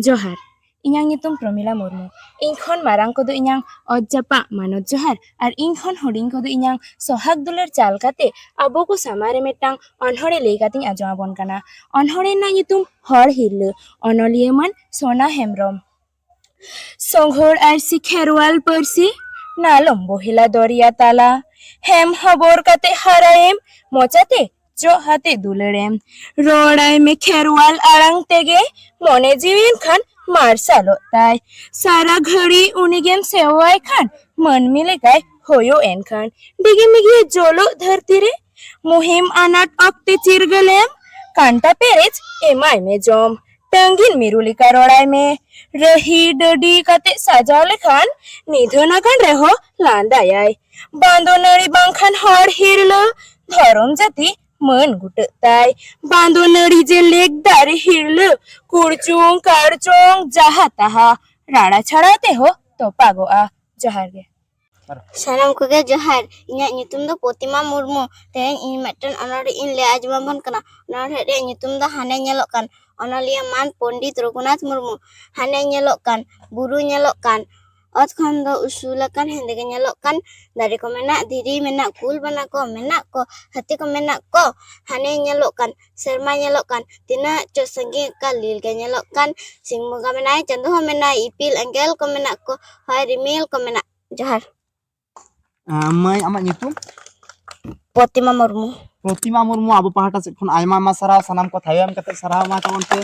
Johar. Inyang nyutum Promila Murmu. Inkhon marang kodo inyang Ojjapa Manoj Johar. Ar inkhon huding kodo inyang Sohag Dular Chal kate abo ko samare metang onhore lei kating ajomabon kana. Onhore na nyutum Hor Hirlu. Onoliyaman Sona Hemrom. Songhor ar Sikherwal Persi Nalom Bohila Doria Tala. Hem habor kate haraem mochate jo hate dulerem. Rodai me Kherwal arang tege mone jiwin khan मार्शालो ताई सारा घड़ी उनिगेम सेवाय खान मन मिले गाय होयो N Khan डिगे मिगे जोलो धरती रे मुहिम अनाट अक्ते चिरगलेम कांटा पेरेज एमाय में जोम टंगिन मिरुली का रोड़ाई में रही डडी कते सजाले खान निधन अगन रहो लांदा याय बांदो नड़ी बांखान हर हिरलो धरम जाती मन गुटताय बांदो नड़ी जे लेक दारे हिरलो कुड़चुंग कारचुंग जहा तहा राड़ा छड़ाते हो तो पागोआ जहार गे Salam koge johar inyak nyutum do Potima Murmu tehen ini metten onori in le ajmabon kana onor hede nyutum do hane nyelokan onolia man Pondit Raghunath Murmu hane nyelokan buru nyelokan ot khon do usulakan hendege nyelokan dari ko menak diri menak kul bana ko menak ko hati ko menak ko hane nyelokan serma nyelokan tina cho sangi kalil ke nyelokan sing muga menai chandu ho menai ipil engkel ko menak ko hai rimil ko menak johar Mai amat nyutum Potima Murmu Protima Murmu abo pahata se khon aima sarau sanam ko thayam kate sarau ma tabon te